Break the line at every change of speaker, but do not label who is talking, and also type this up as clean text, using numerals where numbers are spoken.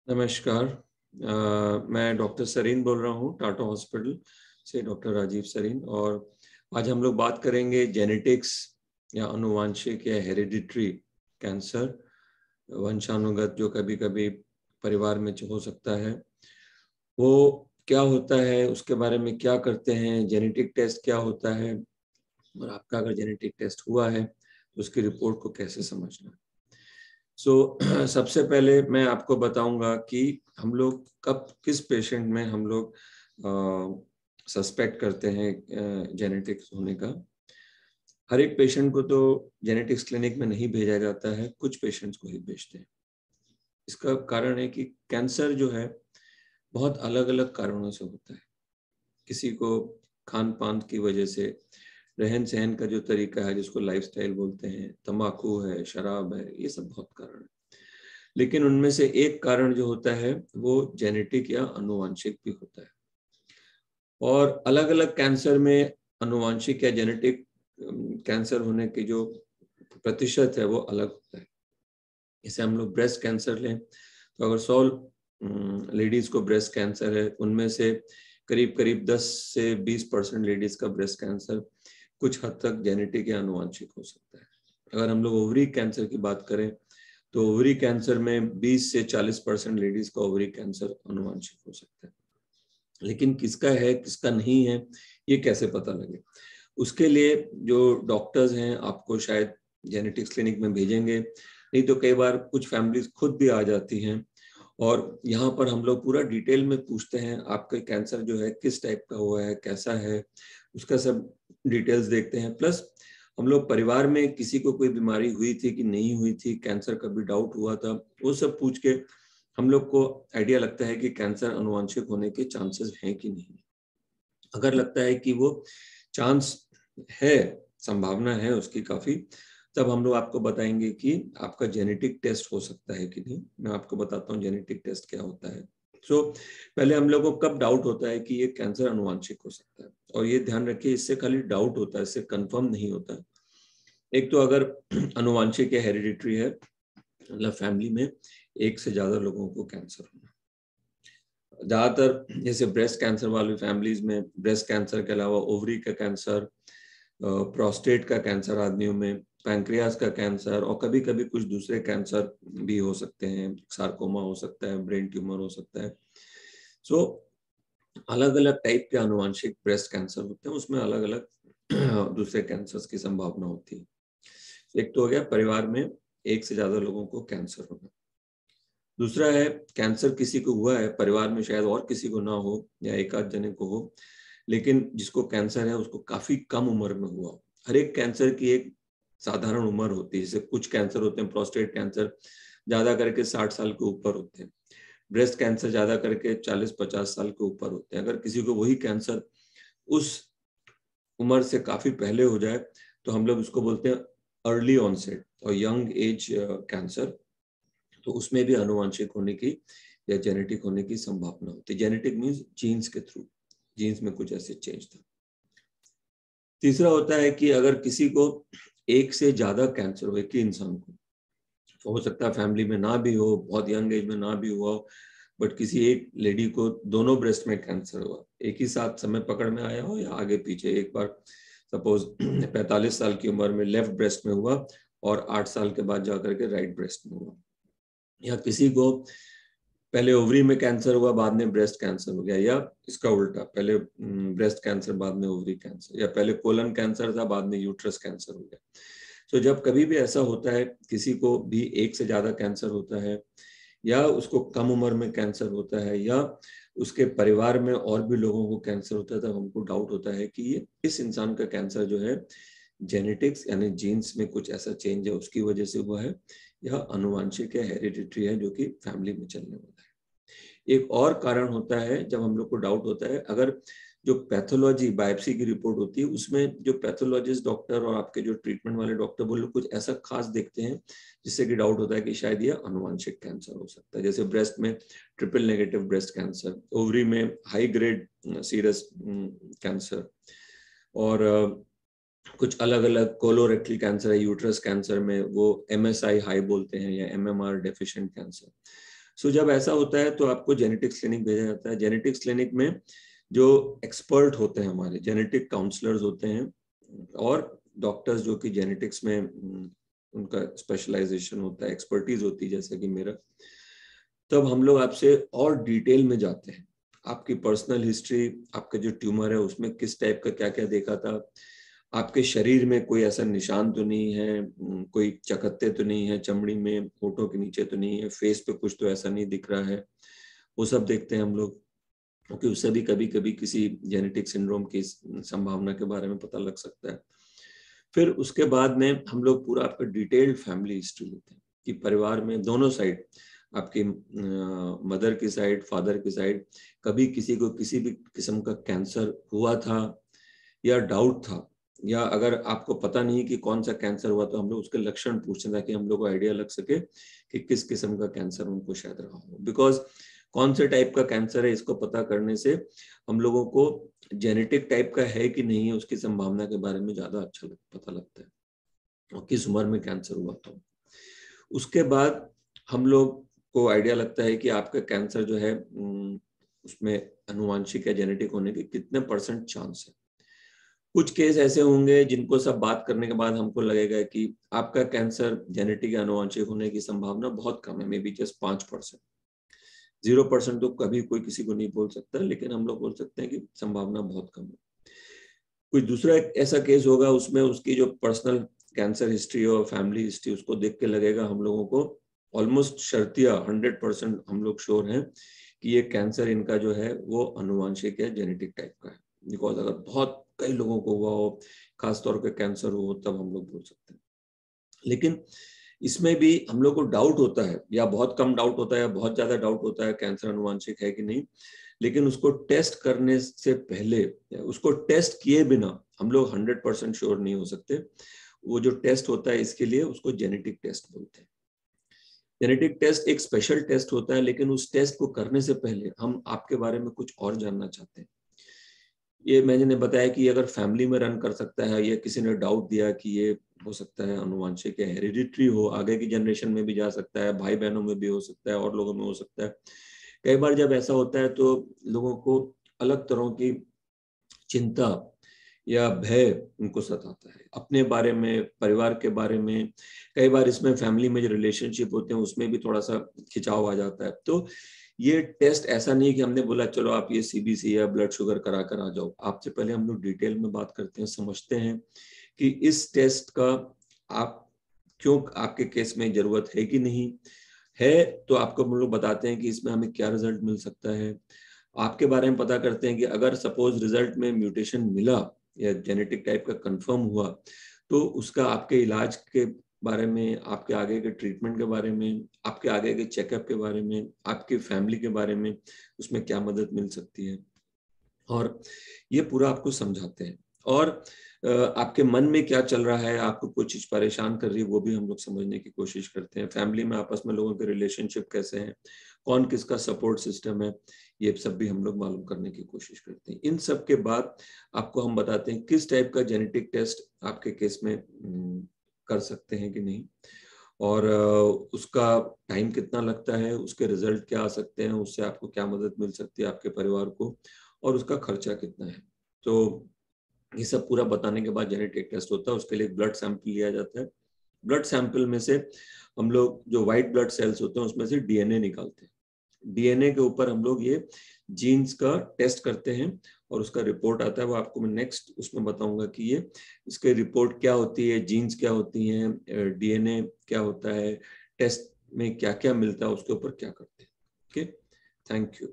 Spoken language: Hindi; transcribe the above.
नमस्कार। मैं डॉक्टर सरीन बोल रहा हूँ टाटा हॉस्पिटल से, डॉक्टर राजीव सरीन। और आज हम लोग बात करेंगे जेनेटिक्स या आनुवांशिक या हेरिडिटरी कैंसर, वंशानुगत जो कभी कभी परिवार में हो सकता है, वो क्या होता है, उसके बारे में क्या करते हैं, जेनेटिक टेस्ट क्या होता है, और आपका अगर जेनेटिक टेस्ट हुआ है तो उसकी रिपोर्ट को कैसे समझना। सबसे पहले मैं आपको बताऊंगा कि हम लोग कब किस पेशेंट में हम लोग सस्पेक्ट करते हैं जेनेटिक्स होने का। हर एक पेशेंट को तो जेनेटिक्स क्लिनिक में नहीं भेजा जाता है, कुछ पेशेंट्स को ही भेजते हैं। इसका कारण है कि कैंसर जो है बहुत अलग अलग कारणों से होता है। किसी को खान पान की वजह से, रहन सहन का जो तरीका है जिसको लाइफस्टाइल बोलते हैं, तंबाकू है, शराब है, ये सब बहुत कारण है। लेकिन उनमें से एक कारण जो होता है वो जेनेटिक या आनुवांशिक भी होता है। और अलग अलग कैंसर में आनुवांशिक या जेनेटिक कैंसर होने की जो प्रतिशत है वो अलग होता है। जैसे हम लोग ब्रेस्ट कैंसर लें तो अगर 100 लेडीज को ब्रेस्ट कैंसर है, उनमें से करीब करीब 10 से 20% लेडीज का ब्रेस्ट कैंसर कुछ हद तक जेनेटिक या आनुवांशिक हो सकता है। अगर हम लोग ओवरी कैंसर की बात करें तो ओवरी कैंसर में 20 से 40% लेडीज का ओवरी कैंसर आनुवांशिक हो सकता है। लेकिन किसका है किसका नहीं है ये कैसे पता लगे, उसके लिए जो डॉक्टर्स हैं आपको शायद जेनेटिक्स क्लिनिक में भेजेंगे, नहीं तो कई बार कुछ फैमिलीज खुद भी आ जाती हैं और यहाँ पर हम लोग पूरा डिटेल में पूछते हैं आपका कैंसर जो है किस टाइप का हुआ है, कैसा है, उसका सब डिटेल्स देखते हैं। प्लस हम लोग परिवार में किसी को कोई बीमारी हुई थी कि नहीं हुई थी, कैंसर का भी डाउट हुआ था, वो सब पूछ के हम लोग को आइडिया लगता है कि कैंसर आनुवांशिक होने के चांसेस हैं कि नहीं। अगर लगता है कि वो चांस है, संभावना है उसकी काफी, तब हम लोग आपको बताएंगे कि आपका जेनेटिक टेस्ट हो सकता है कि नहीं। मैं आपको बताता हूँ जेनेटिक टेस्ट क्या होता है। पहले हम लोग को कब डाउट होता है कि ये कैंसर आनुवांशिक हो सकता है, और ये ध्यान रखिए इससे खाली डाउट होता है, इससे कंफर्म नहीं होता। एक तो अगर आनुवांशिक या हेरिडिटरी है, मतलब फैमिली में एक से ज्यादा लोगों को कैंसर होना। ज्यादातर जैसे ब्रेस्ट कैंसर वाली फैमिलीज में ब्रेस्ट कैंसर के अलावा ओवरी का कैंसर, प्रोस्टेट का कैंसर आदमियों में, पैंक्रियास का कैंसर, और कभी कभी कुछ दूसरे कैंसर भी हो सकते हैं, सार्कोमा हो सकता है, ब्रेन ट्यूमर हो सकता है। सो अलग अलग टाइप के आनुवांशिक ब्रेस्ट कैंसर होते हैं, उसमें अलग अलग दूसरे कैंसर की संभावना होती है। एक तो हो गया परिवार में एक से ज्यादा लोगों को कैंसर होना। दूसरा है कैंसर किसी को हुआ है परिवार में, शायद और किसी को ना हो या एक आध जने को हो, लेकिन जिसको कैंसर है उसको काफी कम उम्र में हुआ हो। हर एक कैंसर की एक साधारण उम्र होती है। जैसे कुछ कैंसर होते हैं, प्रोस्टेट कैंसर ज्यादा करके 60 साल के ऊपर होते हैं, ब्रेस्ट कैंसर ज्यादा करके 40-50 साल के ऊपर होते हैं। अगर किसी को वही कैंसर उस उम्र से काफी पहले हो जाए तो हम लोग उसको बोलते हैं अर्ली ऑनसेट और यंग एज कैंसर। तो उसमें भी आनुवांशिक होने की या जेनेटिक होने की संभावना होती है। जेनेटिक मीन्स जीन्स के थ्रू, जीन्स में कुछ ऐसे चेंज था। तीसरा होता है कि अगर किसी को एक से ज्यादा कैंसर हो, एक ही इंसान को, तो हो सकता है फैमिली में ना भी हो, बहुत यंग एज में ना भी हुआ हो, बट किसी एक लेडी को दोनों ब्रेस्ट में कैंसर हुआ, एक ही साथ समय पकड़ में आया हो या आगे पीछे, एक बार सपोज 45 साल की उम्र में लेफ्ट ब्रेस्ट में हुआ और 8 साल के बाद जाकर के राइट ब्रेस्ट में हुआ, या किसी को पहले ओवरी में कैंसर हुआ बाद में ब्रेस्ट कैंसर हो गया, या इसका उल्टा पहले ब्रेस्ट कैंसर बाद में ओवरी कैंसर, या पहले कोलन कैंसर था बाद में यूट्रस कैंसर हो गया। जब कभी भी ऐसा होता है, किसी को भी एक से ज्यादा कैंसर होता है, या उसको कम उम्र में कैंसर होता है, या उसके परिवार में और भी लोगों को कैंसर होता है, तब हमको डाउट होता है कि ये इस इंसान का कैंसर जो है जेनेटिक्स यानी जीन्स में कुछ ऐसा चेंज है उसकी वजह से हुआ है, या आनुवांशिक या हेरिडिटरी है जो कि फैमिली में चलने वाला है। एक और कारण होता है जब हम लोग को डाउट होता है, अगर जो पैथोलॉजी बायोप्सी की रिपोर्ट होती है उसमें जो पैथोलॉजिस्ट डॉक्टर और आपके जो ट्रीटमेंट वाले डॉक्टर वो लोग कुछ ऐसा खास देखते हैं जिससे कि डाउट होता है कि शायद ये आनुवांशिक कैंसर हो सकता है। जैसे ब्रेस्ट में triple negative breast cancer, ovary में हाई ग्रेड सीरस कैंसर, और कुछ अलग अलग कोलोरेक्टल कैंसर है, यूट्रस कैंसर में वो MSI हाई बोलते हैं, या MMR डेफिशिएंट कैंसर। सो जब ऐसा होता है तो आपको जेनेटिक्स क्लिनिक भेजा जाता है। जेनेटिक्स क्लिनिक में जो एक्सपर्ट होते हैं, हमारे जेनेटिक काउंसलर्स होते हैं और डॉक्टर्स जो कि जेनेटिक्स में उनका स्पेशलाइजेशन होता है, एक्सपर्टीज होती है जैसे कि मेरा, तब हम लोग आपसे और डिटेल में जाते हैं। आपकी पर्सनल हिस्ट्री, आपका जो ट्यूमर है उसमें किस टाइप का क्या क्या देखा था, आपके शरीर में कोई ऐसा निशान तो नहीं है, कोई चकत्ते तो नहीं है चमड़ी में, होठों के नीचे तो नहीं है, फेस पे कुछ तो ऐसा नहीं दिख रहा है, वो सब देखते हैं हम लोग, क्योंकि उससे भी कभी कभी किसी जेनेटिक सिंड्रोम की संभावना के बारे में पता लग सकता है। फिर उसके बाद में हम लोग पूरा आपका डिटेल्ड फैमिली हिस्ट्री लेते हैं कि परिवार में दोनों साइड, आपकी मदर की साइड, फादर की साइड, कभी किसी को किसी भी किस्म का कैंसर हुआ था या डाउट था, या अगर आपको पता नहीं कि कौन सा कैंसर हुआ तो हम लोग उसके लक्षण पूछते हैं ताकि हम लोग को आइडिया लग सके कि किस किस्म का कैंसर उनको शायद रहा हो। बिकॉज कौन से टाइप का कैंसर है इसको पता करने से हम लोगों को जेनेटिक टाइप का है कि नहीं है उसकी संभावना के बारे में ज्यादा अच्छा पता लगता है, और किस उम्र में कैंसर हुआ था। उसके बाद हम लोग को आइडिया लगता है कि आपका कैंसर जो है उसमें अनुवांशिक या जेनेटिक होने के कितने % चांस है। कुछ केस ऐसे होंगे जिनको सब बात करने के बाद हमको लगेगा कि आपका कैंसर जेनेटिक या अनुवांशिक होने की संभावना बहुत कम है, मे बी जस्ट 5%। 0% तो कभी कोई किसी को नहीं बोल सकता, लेकिन हम लोग बोल सकते हैं कि संभावना बहुत कम है। कोई दूसरा ऐसा केस होगा उसमें उसकी जो पर्सनल कैंसर हिस्ट्री और फैमिली हिस्ट्री, उसको देख के लगेगा हम लोगों को ऑलमोस्ट शर्तिया 100% हम लोग श्योर हैं कि ये कैंसर इनका जो है वो अनुवांशिक या जेनेटिक टाइप का है। बिकॉज अगर बहुत कई लोगों को हुआ हो, खासतौर पे कैंसर हो, तब हम लोग बोल सकते हैं। लेकिन इसमें भी हम लोग को डाउट होता है, या बहुत कम डाउट होता है या बहुत ज्यादा डाउट होता है कैंसर अनुवांशिक है कि नहीं, लेकिन उसको टेस्ट करने से पहले, उसको टेस्ट किए बिना हम लोग 100% श्योर नहीं हो सकते। वो जो टेस्ट होता है इसके लिए उसको जेनेटिक टेस्ट बोलते हैं। जेनेटिक टेस्ट एक स्पेशल टेस्ट होता है, लेकिन उस टेस्ट को करने से पहले हम आपके बारे में कुछ और जानना चाहते हैं। ये मैंने बताया कि अगर फैमिली में रन कर सकता है, या किसी ने डाउट दिया कि ये हो सकता है अनुवांशिक या हेरिडिटरी हो, आगे की जनरेशन में भी जा सकता है, भाई बहनों में भी हो सकता है, और लोगों में हो सकता है। कई बार जब ऐसा होता है तो लोगों को अलग तरह की चिंता या भय उनको सताता है अपने बारे में, परिवार के बारे में। कई बार इसमें फैमिली में जो रिलेशनशिप होते हैं उसमें भी थोड़ा सा खिंचाव आ जाता है। तो ये टेस्ट ऐसा नहीं कि हमने बोला चलो आप ये सीबीसी या ब्लड शुगर करा कर आ जाओ। आपसे पहले हम लोग डिटेल में बात करते हैं, समझते हैं कि इस टेस्ट का आप क्यों, आपके केस में जरूरत है कि नहीं है, तो आपको हम लोग बताते हैं कि इसमें हमें क्या रिजल्ट मिल सकता है। आपके बारे में पता करते हैं कि अगर सपोज रिजल्ट में म्यूटेशन मिला या जेनेटिक टाइप का कंफर्म हुआ, तो उसका आपके इलाज के बारे में, आपके आगे के ट्रीटमेंट के बारे में, आपके आगे के चेकअप के बारे में, आपकी फैमिली के बारे में, उसमें क्या मदद मिल सकती है, और ये पूरा आपको समझाते हैं। और आपके मन में क्या चल रहा है, आपको कोई चीज परेशान कर रही है, वो भी हम लोग समझने की कोशिश करते हैं। फैमिली में आपस में लोगों के रिलेशनशिप कैसे हैं, कौन किसका सपोर्ट सिस्टम है, ये सब भी हम लोग मालूम करने की कोशिश करते हैं। इन सब के बाद आपको हम बताते हैं किस टाइप का जेनेटिक टेस्ट आपके केस में कर सकते हैं कि नहीं, और उसका टाइम कितना लगता है, उसके रिजल्ट क्या आ सकते हैं, उससे आपको क्या मदद मिल सकती है आपके परिवार को, और उसका खर्चा कितना है। तो ये सब पूरा बताने के बाद जेनेटिक टेस्ट होता है। उसके लिए ब्लड सैंपल लिया जाता है। ब्लड सैंपल में से हम लोग जो व्हाइट ब्लड सेल्स होते हैं उसमें से डीएनए निकालते हैं। डीएनए के ऊपर हम लोग ये जीन्स का टेस्ट करते हैं और उसका रिपोर्ट आता है। वो आपको मैं नेक्स्ट उसमें बताऊंगा कि ये इसके रिपोर्ट क्या होती है, जीन्स क्या होती हैं, डीएनए क्या होता है, टेस्ट में क्या क्या मिलता है, उसके ऊपर क्या करते हैं। Okay, thank you.